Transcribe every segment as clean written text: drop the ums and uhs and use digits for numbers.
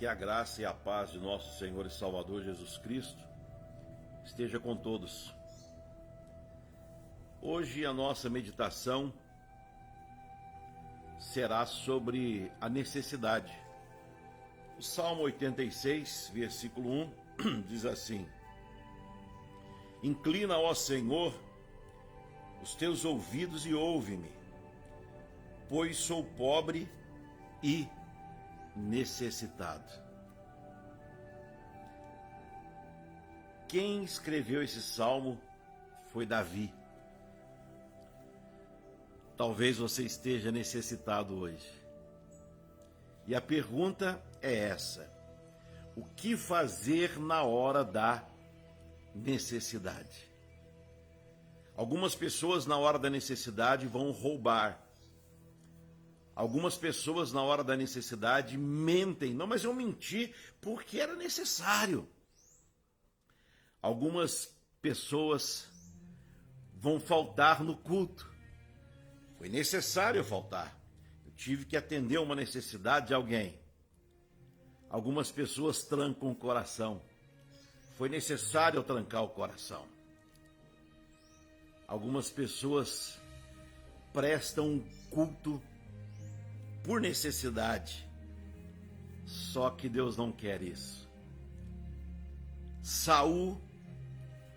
Que a graça e a paz de nosso Senhor e Salvador Jesus Cristo esteja com todos. Hoje a nossa meditação será sobre a necessidade. O Salmo 86, versículo 1, diz assim: Inclina, ó Senhor, os teus ouvidos e ouve-me, pois sou pobre e necessitado. Quem escreveu esse salmo foi Davi. Talvez você esteja necessitado hoje. E a pergunta é essa: o que fazer na hora da necessidade? Algumas pessoas na hora da necessidade vão roubar. Algumas pessoas na hora da necessidade mentem. Não, mas eu menti porque era necessário. Algumas pessoas vão faltar no culto. Foi necessário faltar. Eu tive que atender uma necessidade de alguém. Algumas pessoas trancam o coração. Foi necessário eu trancar o coração. Algumas pessoas prestam um culto por necessidade. Só que Deus não quer isso. Saul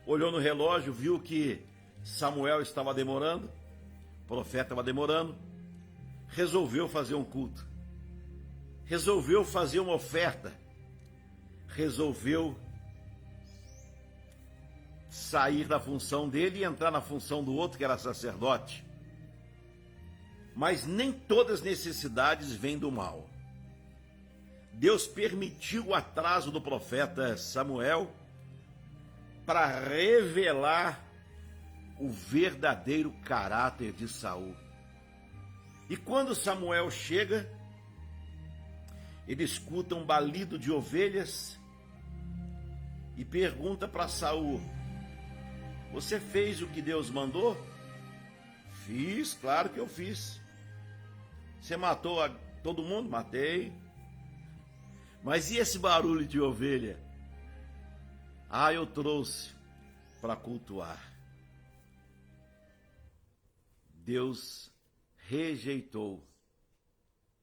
olhou no relógio, viu que Samuel estava demorando, o profeta estava demorando, resolveu fazer um culto, resolveu fazer uma oferta, resolveu sair da função dele e entrar na função do outro, que era sacerdote. Mas nem todas as necessidades vêm do mal. Deus permitiu o atraso do profeta Samuel para revelar o verdadeiro caráter de Saul. E quando Samuel chega, ele escuta um balido de ovelhas e pergunta para Saul: Você fez o que Deus mandou? Fiz, claro que eu fiz. Você matou todo mundo? Matei. Mas e esse barulho de ovelha? Ah, eu trouxe para cultuar. Deus rejeitou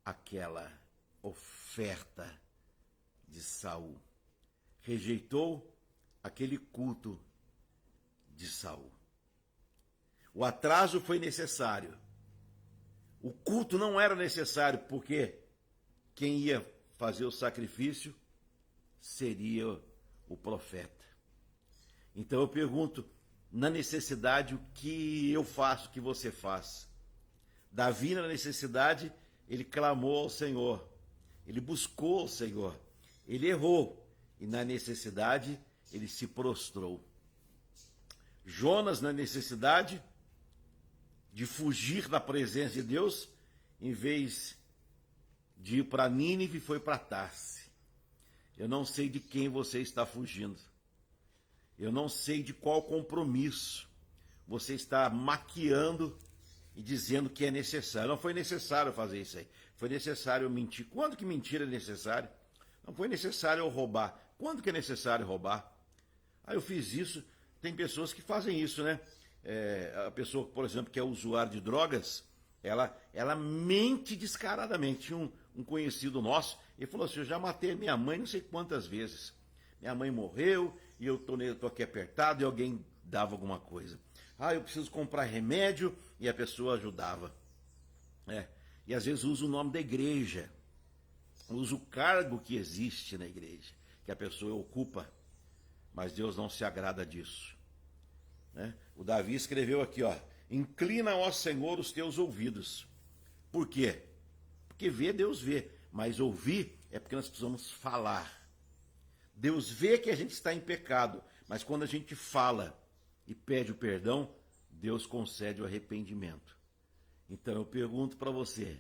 aquela oferta de Saul. Rejeitou aquele culto de Saul. O atraso foi necessário. O culto não era necessário, porque quem ia fazer o sacrifício seria o profeta. Então eu pergunto, na necessidade, o que eu faço, o que você faz? Davi, na necessidade, ele clamou ao Senhor, ele buscou ao Senhor, ele errou, e na necessidade ele se prostrou. Jonas, na necessidade de fugir da presença de Deus, em vez de ir para Nínive, foi para Tarse. Eu não sei de quem você está fugindo. Eu não sei de qual compromisso você está maquiando e dizendo que é necessário. Não foi necessário fazer isso aí. Foi necessário mentir. Quando que mentira é necessário? Não foi necessário eu roubar. Quando que é necessário roubar? Ah, eu fiz isso. Tem pessoas que fazem isso, né? A pessoa, por exemplo, que é usuário de drogas, ela mente descaradamente. Tinha um conhecido nosso, ele falou assim: eu já matei a minha mãe não sei quantas vezes. Minha mãe morreu e eu tô aqui apertado e alguém dava alguma coisa. Ah, eu preciso comprar remédio, e a pessoa ajudava. E às vezes usa o nome da igreja, usa o cargo que existe na igreja, que a pessoa ocupa, mas Deus não se agrada disso. O Davi escreveu aqui, ó: Inclina, ó Senhor, os teus ouvidos. Por quê? Porque ver, Deus vê, mas ouvir é porque nós precisamos falar. Deus vê que a gente está em pecado, mas quando a gente fala e pede o perdão, Deus concede o arrependimento. Então eu pergunto para você,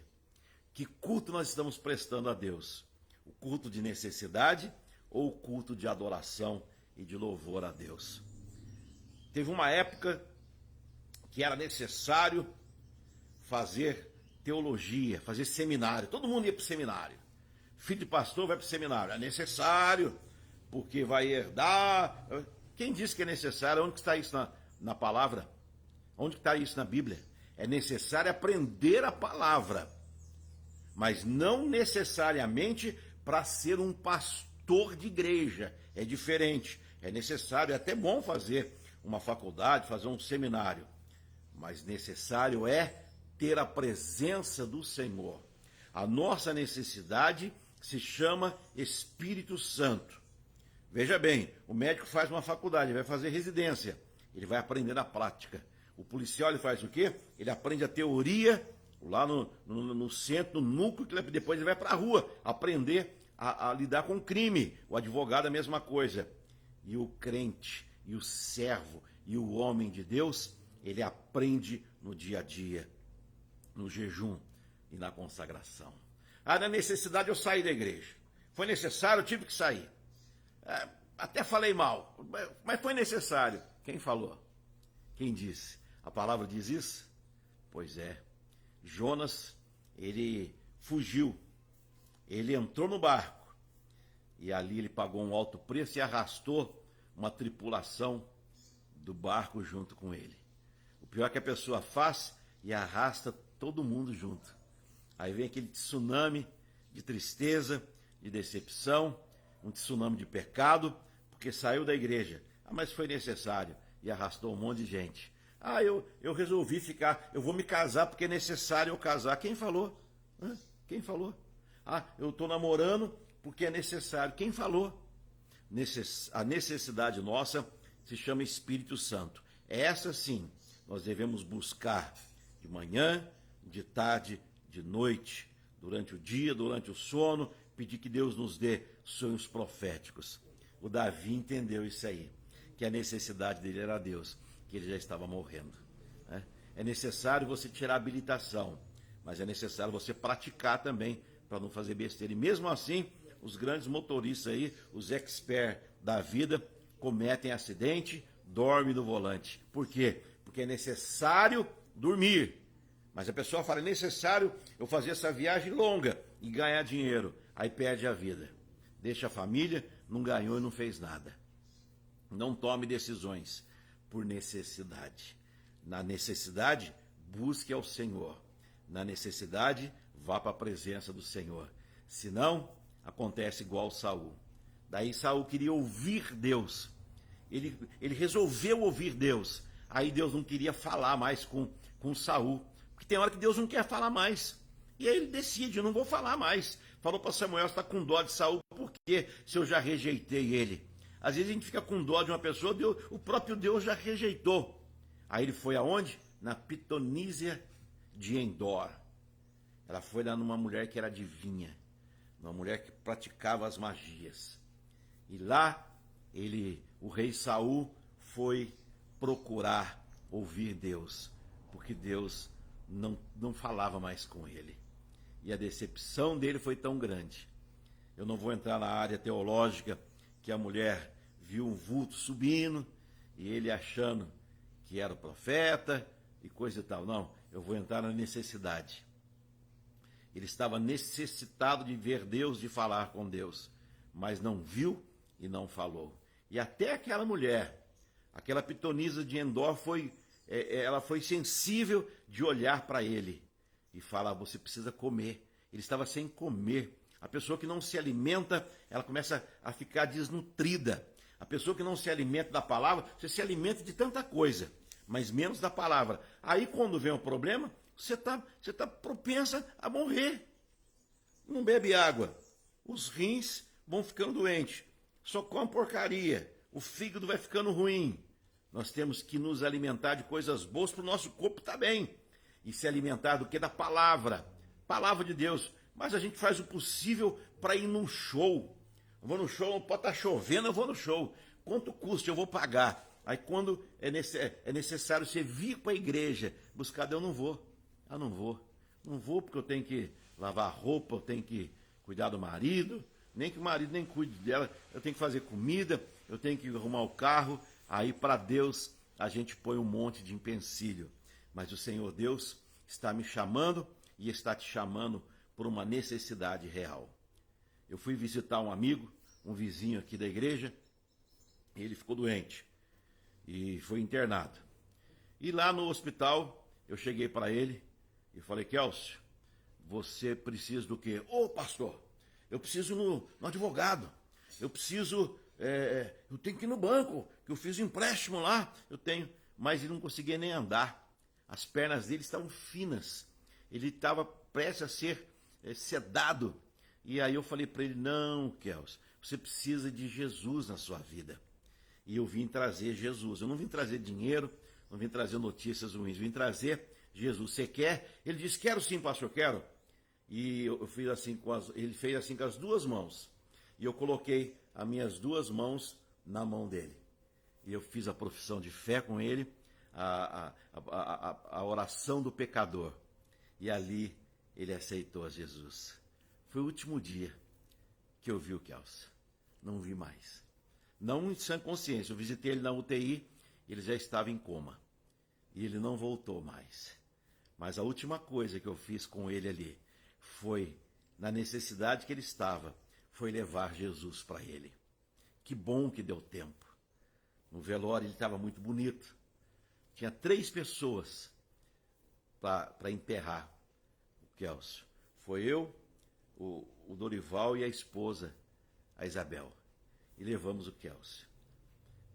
que culto nós estamos prestando a Deus? O culto de necessidade ou o culto de adoração e de louvor a Deus? Teve uma época que era necessário fazer teologia, fazer seminário. Todo mundo ia para o seminário. filho de pastor vai para o seminário. É necessário, porque vai herdar. Quem disse que é necessário? Onde que está isso na palavra? Onde está isso na Bíblia? É necessário aprender a palavra, mas não necessariamente para ser um pastor de igreja. É diferente. É necessário, é até bom fazer uma faculdade, fazer um seminário, mas necessário é ter a presença do Senhor. A nossa necessidade se chama Espírito Santo. Veja bem, o médico faz uma faculdade, ele vai fazer residência, ele vai aprender na prática. O policial ele faz o quê? Ele aprende a teoria lá no centro, no núcleo, que depois ele vai para a rua aprender a lidar com o crime. O advogado é a mesma coisa. E o crente, e o servo, e o homem de Deus, ele aprende no dia a dia, no jejum e na consagração. Na necessidade eu saí da igreja. Foi necessário, eu tive que sair. Até falei mal, mas foi necessário. Quem falou? Quem disse? A palavra diz isso? Pois é. Jonas, ele fugiu. Ele entrou no barco. E ali ele pagou um alto preço e arrastou uma tripulação do barco junto com ele. O pior é que a pessoa faz e arrasta todo mundo junto. Aí vem aquele tsunami de tristeza, de decepção, um tsunami de pecado, porque saiu da igreja. Mas foi necessário e arrastou um monte de gente. Eu resolvi ficar, eu vou me casar porque é necessário eu casar. Quem falou? Quem falou? Eu estou namorando porque é necessário. Quem falou? A necessidade nossa se chama Espírito Santo. Essa sim, nós devemos buscar de manhã, de tarde, de noite, durante o dia, durante o sono, pedir que Deus nos dê sonhos proféticos. O Davi entendeu isso aí, que a necessidade dele era Deus, que ele já estava morrendo. É necessário você tirar a habilitação, mas é necessário você praticar também, para não fazer besteira. E mesmo assim, os grandes motoristas aí, os experts da vida, cometem acidente, dormem no volante. Por quê? Porque é necessário dormir. Mas a pessoa fala, é necessário eu fazer essa viagem longa e ganhar dinheiro. Aí perde a vida. Deixa a família, não ganhou e não fez nada. Não tome decisões por necessidade. Na necessidade, busque ao Senhor. Na necessidade, vá para a presença do Senhor. Senão, acontece igual Saul. Daí Saul queria ouvir Deus. Ele resolveu ouvir Deus. Aí Deus não queria falar mais com Saul. Porque tem hora que Deus não quer falar mais. E aí ele decide, eu não vou falar mais. Falou para Samuel, você está com dó de Saul, por quê? Se eu já rejeitei ele. Às vezes a gente fica com dó de uma pessoa, o próprio Deus já rejeitou. Aí ele foi aonde? Na Pitonísia de Endor. Ela foi lá numa mulher que era adivinha, uma mulher que praticava as magias. E lá o rei Saul foi procurar ouvir Deus, porque Deus não falava mais com ele. E a decepção dele foi tão grande. Eu não vou entrar na área teológica, que a mulher viu um vulto subindo, e ele achando que era o profeta, e coisa e tal. Não, eu vou entrar na necessidade. Ele estava necessitado de ver Deus, de falar com Deus, mas não viu e não falou. E até aquela mulher, aquela pitonisa de Endor, ela foi sensível de olhar para ele e falar, você precisa comer. Ele estava sem comer. A pessoa que não se alimenta, ela começa a ficar desnutrida. A pessoa que não se alimenta da palavra, você se alimenta de tanta coisa, mas menos da palavra. Aí quando vem o problema, você tá propensa a morrer. Não bebe água. Os rins vão ficando doentes. Só come porcaria. O fígado vai ficando ruim. Nós temos que nos alimentar de coisas boas para o nosso corpo estar bem. E se alimentar do que? Da palavra. Palavra de Deus. Mas a gente faz o possível para ir num show. Eu vou no show, pode estar chovendo, eu vou no show. Quanto custa? Eu vou pagar. Aí quando é necessário você vir para a igreja buscar Deus, eu não vou. Não vou. Não vou porque eu tenho que lavar roupa, eu tenho que cuidar do marido. Nem que o marido nem cuide dela. Eu tenho que fazer comida, eu tenho que arrumar o carro. Aí para Deus a gente põe um monte de empecilho. Mas o Senhor Deus está me chamando e está te chamando por uma necessidade real. Eu fui visitar um amigo, um vizinho aqui da igreja, e ele ficou doente e foi internado. E lá no hospital, eu cheguei para ele e falei: Kélcio, você precisa do quê? Ô pastor, eu preciso no advogado, eu preciso, eu tenho que ir no banco, que eu fiz um empréstimo lá, eu tenho, mas ele não conseguia nem andar, as pernas dele estavam finas, ele estava prestes a ser sedado. E aí eu falei para ele: não, Kélcio, você precisa de Jesus na sua vida. E eu vim trazer Jesus, eu não vim trazer dinheiro, não vim trazer notícias ruins, vim trazer Jesus. Você quer? Ele disse: quero sim, pastor, quero. E eu fiz assim ele fez assim com as duas mãos. E eu coloquei as minhas duas mãos na mão dele. E eu fiz a profissão de fé com ele, a oração do pecador. E ali ele aceitou a Jesus. Foi o último dia que eu vi o Kélcio. Não vi mais. Não em sã consciência. Eu visitei ele na UTI, ele já estava em coma. E ele não voltou mais. Mas a última coisa que eu fiz com ele ali foi, na necessidade que ele estava, foi levar Jesus para ele. Que bom que deu tempo. No velório ele estava muito bonito. Tinha 3 pessoas para enterrar o Kélcio. Foi eu, o Dorival e a esposa, a Isabel. E levamos o Kélcio.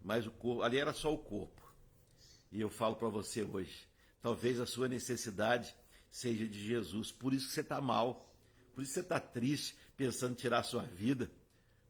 Mas o corpo, ali era só o corpo. E eu falo para você hoje, talvez a sua necessidade seja de Jesus. Por isso que você está mal. Por isso que você está triste, pensando em tirar a sua vida.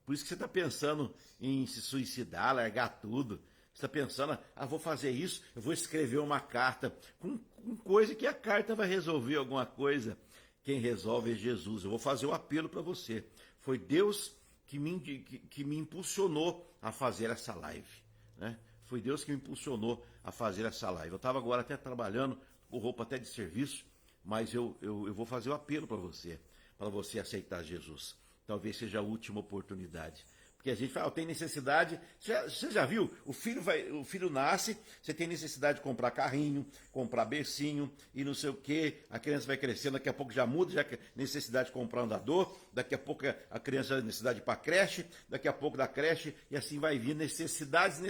Por isso que você está pensando em se suicidar, largar tudo. Você está pensando: vou fazer isso, eu vou escrever uma carta. Com coisa que a carta vai resolver alguma coisa. Quem resolve é Jesus. Eu vou fazer um apelo para você. Foi Deus que me impulsionou a fazer essa live, né? Foi Deus que me impulsionou a fazer essa live. Eu estava agora até trabalhando, com roupa até de serviço, mas eu vou fazer o apelo para você aceitar Jesus. Talvez seja a última oportunidade. Porque a gente fala: eu tenho necessidade. Você já viu? O filho nasce, você tem necessidade de comprar carrinho, comprar bercinho e não sei o quê. A criança vai crescendo, daqui a pouco já muda, já que necessidade de comprar andador, daqui a pouco a criança tem necessidade de ir para a creche, daqui a pouco da creche, e assim vai vir necessidades.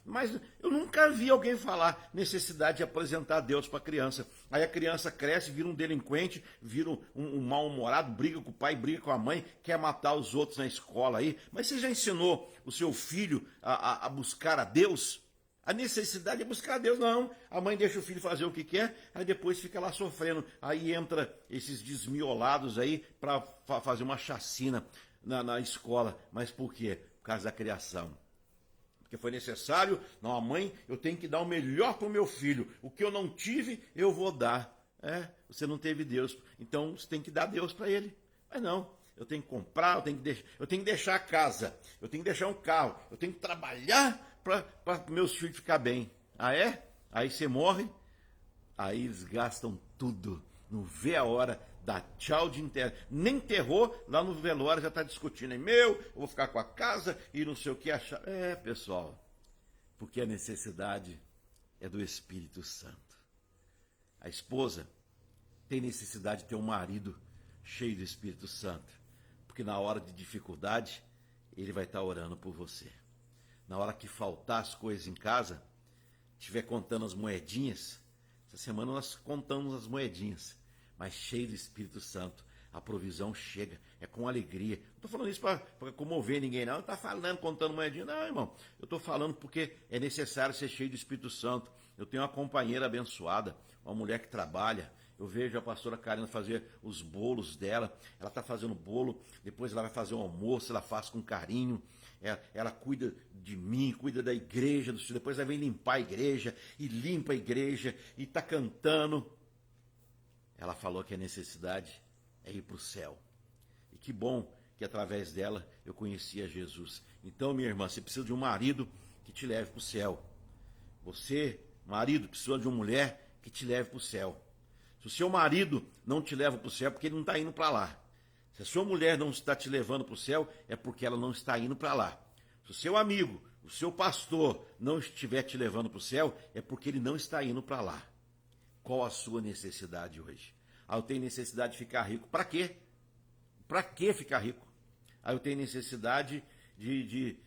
Mas eu nunca vi alguém falar necessidade de apresentar a Deus para a criança. Aí a criança cresce, vira um delinquente, vira um mal-humorado, briga com o pai, briga com a mãe, quer matar os outros na escola aí. Mas você já ensinou o seu filho a buscar a Deus? A necessidade é buscar a Deus, não. A mãe deixa o filho fazer o que quer, aí depois fica lá sofrendo. Aí entra esses desmiolados aí para fazer uma chacina na escola. Mas por quê? Por causa da criação. Porque foi necessário. Não, a mãe, eu tenho que dar o melhor para o meu filho. O que eu não tive, eu vou dar. Você não teve Deus, então você tem que dar Deus para ele. Mas não. Eu tenho que comprar, eu tenho que deixar a casa, eu tenho que deixar um carro, eu tenho que trabalhar para meus filhos ficar bem. Ah, é? Aí você morre, aí eles gastam tudo, não vê a hora, dá tchau de enterro. Nem enterrou, lá no velório já está discutindo. Eu vou ficar com a casa e não sei o que achar. Pessoal, porque a necessidade é do Espírito Santo. A esposa tem necessidade de ter um marido cheio do Espírito Santo. Porque na hora de dificuldade, ele vai estar orando por você. Na hora que faltar as coisas em casa, estiver contando as moedinhas, essa semana nós contamos as moedinhas, mas cheio do Espírito Santo, a provisão chega, é com alegria. Não estou falando isso para comover ninguém, não. Não está falando, contando moedinha, não, irmão. Eu estou falando porque é necessário ser cheio do Espírito Santo. Eu tenho uma companheira abençoada, uma mulher que trabalha. Eu vejo a pastora Karina fazer os bolos dela. Ela está fazendo bolo, depois ela vai fazer um almoço, ela faz com carinho. Ela cuida de mim, cuida da igreja, depois ela vem limpar a igreja, e limpa a igreja, e está cantando. Ela falou que a necessidade é ir para o céu. E que bom que através dela eu conhecia Jesus. Então, minha irmã, você precisa de um marido que te leve para o céu. Você, marido, precisa de uma mulher que te leve para o céu. Se o seu marido não te leva para o céu, é porque ele não está indo para lá. Se a sua mulher não está te levando para o céu, é porque ela não está indo para lá. Se o seu amigo, o seu pastor, não estiver te levando para o céu, é porque ele não está indo para lá. Qual a sua necessidade hoje? Eu tenho necessidade de ficar rico. Para quê? Para que ficar rico? Aí eu tenho necessidade de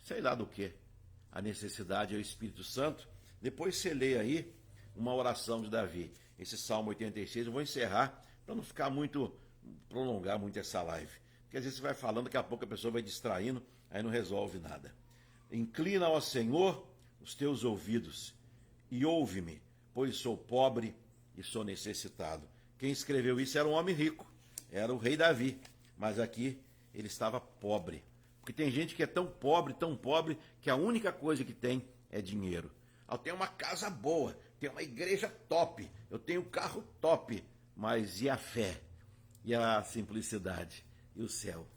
sei lá do que. A necessidade é o Espírito Santo. Depois você lê aí uma oração de Davi. Esse Salmo 86, eu vou encerrar para não ficar prolongar muito essa live. Porque às vezes você vai falando, daqui a pouco a pessoa vai distraindo, aí não resolve nada. Inclina ao Senhor os teus ouvidos e ouve-me, pois sou pobre e sou necessitado. Quem escreveu isso era um homem rico, era o rei Davi, mas aqui ele estava pobre. Porque tem gente que é tão pobre, que a única coisa que tem é dinheiro. Eu tenho uma casa boa, tenho uma igreja top, eu tenho um carro top, mas e a fé? E a simplicidade? E o céu?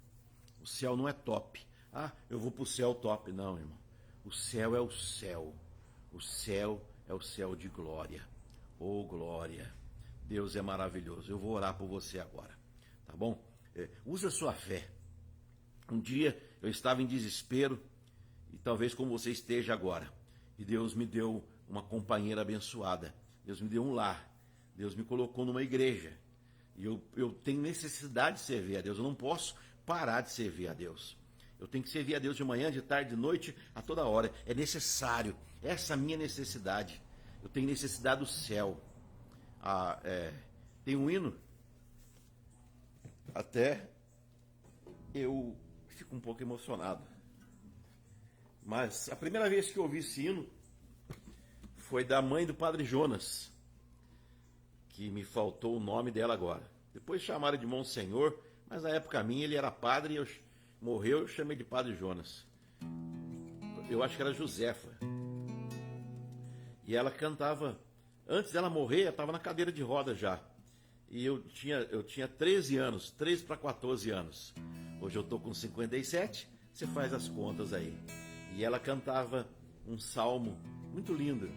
O céu não é top. Ah, eu vou para o céu top. Não, irmão. O céu é o céu. O céu é o céu de glória. Oh, glória. Deus é maravilhoso. Eu vou orar por você agora. Tá bom? Usa a sua fé. Um dia eu estava em desespero, e talvez como você esteja agora. E Deus me deu uma companheira abençoada. Deus me deu um lar. Deus me colocou numa igreja. E eu tenho necessidade de servir a Deus. Eu não posso parar de servir a Deus. Eu tenho que servir a Deus de manhã, de tarde, de noite, a toda hora. É necessário. Essa é a minha necessidade. Eu tenho necessidade do céu. Tem um hino. Até eu fico um pouco emocionado. Mas a primeira vez que eu ouvi esse hino foi da mãe do Padre Jonas, que me faltou o nome dela agora. Depois chamaram de Monsenhor, mas na época minha ele era padre e morreu, eu chamei de Padre Jonas. Eu acho que era Josefa. E ela cantava, antes dela morrer, ela estava na cadeira de roda já. E eu tinha 13 anos, 13 para 14 anos. Hoje eu estou com 57, você faz as contas aí. E ela cantava um salmo muito lindo.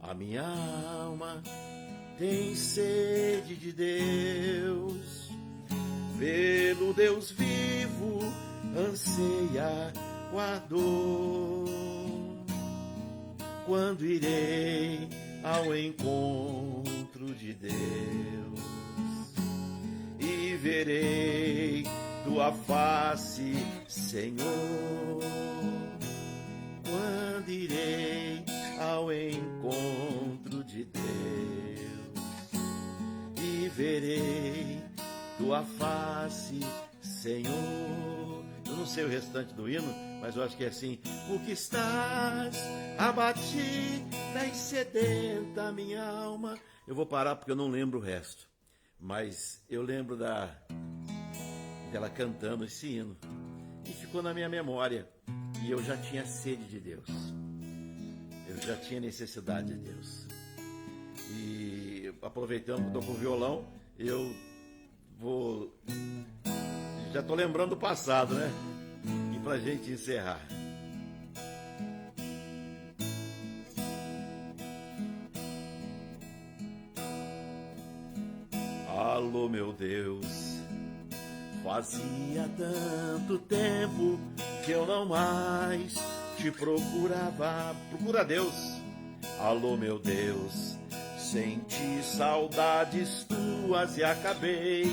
A minha alma tem sede de Deus, pelo Deus vivo anseia com a dor. Quando irei ao encontro de Deus e verei tua face, Senhor. Quando irei ao encontro de Deus e verei tua face, Senhor. Eu não sei o restante do hino, mas eu acho que é assim. Porque estás abatida e sedenta minha alma. Eu vou parar porque eu não lembro o resto, mas eu lembro dela cantando esse hino e ficou na minha memória. E eu já tinha sede de Deus, eu já tinha necessidade de Deus. E aproveitando que estou com o violão, eu vou... já estou lembrando do passado, né? E para a gente encerrar. Alô, meu Deus, fazia tanto tempo que eu não mais te procurava. Procura Deus. Alô, meu Deus, senti saudades tuas e acabei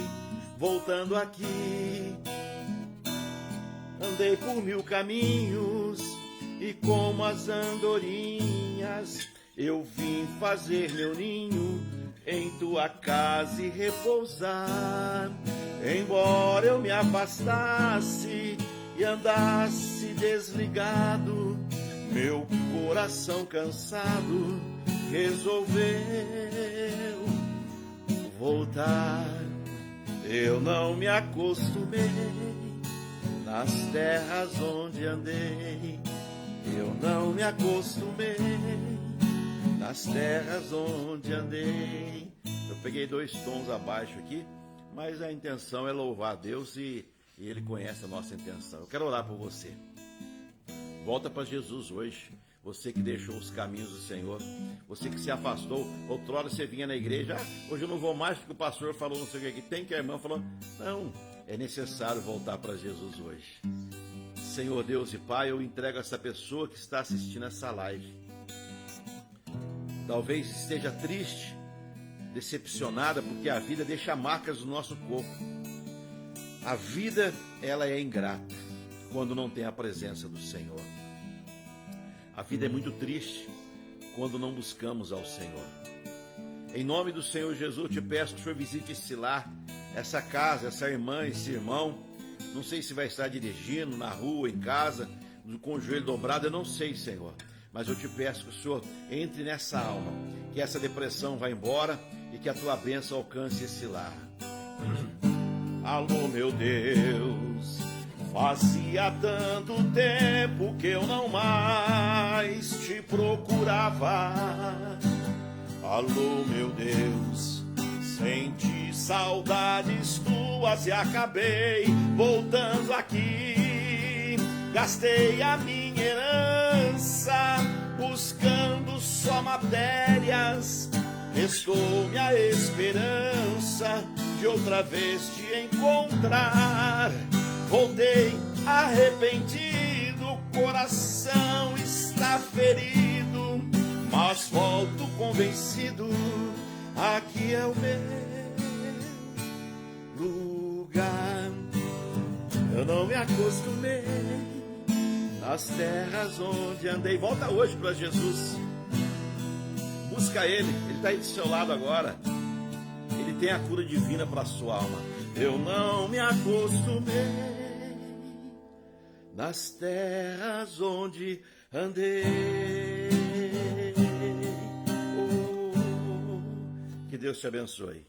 voltando aqui. Andei por 1000 caminhos e como as andorinhas eu vim fazer meu ninho em tua casa e repousar. Embora eu me afastasse e andasse desligado, meu coração cansado resolveu voltar. Eu não me acostumei nas terras onde andei. Eu não me acostumei nas terras onde andei. Eu peguei 2 tons abaixo aqui, mas a intenção é louvar a Deus e Ele conhece a nossa intenção. Eu quero orar por você. Volta para Jesus hoje. Você que deixou os caminhos do Senhor, você que se afastou. Outrora você vinha na igreja, hoje eu não vou mais porque o pastor falou não sei o que tem, que a irmã falou. Não, é necessário voltar para Jesus hoje. Senhor Deus e Pai, eu entrego essa pessoa que está assistindo essa live. Talvez esteja triste, decepcionada, porque a vida deixa marcas no nosso corpo. A vida, ela é ingrata quando não tem a presença do Senhor. A vida é muito triste quando não buscamos ao Senhor. Em nome do Senhor Jesus, te peço que o Senhor visite esse lar, essa casa, essa irmã, esse irmão. Não sei se vai estar dirigindo, na rua, em casa, com o joelho dobrado, eu não sei, Senhor. Mas eu te peço que o Senhor entre nessa alma, que essa depressão vá embora e que a tua bênção alcance esse lar. Alô, meu Deus, fazia tanto tempo que eu não mais te procurava. Alô, meu Deus, senti saudades tuas e acabei voltando aqui. Gastei a minha herança buscando só matérias. Restou-me a esperança de outra vez te encontrar. Voltei arrependido, o coração está ferido, mas volto convencido, aqui é o meu lugar. Eu não me acostumei nas terras onde andei. Volta hoje para Jesus. Busca Ele está aí do seu lado agora. Ele tem a cura divina para a sua alma. Eu não me acostumei nas terras onde andei. Oh, que Deus te abençoe.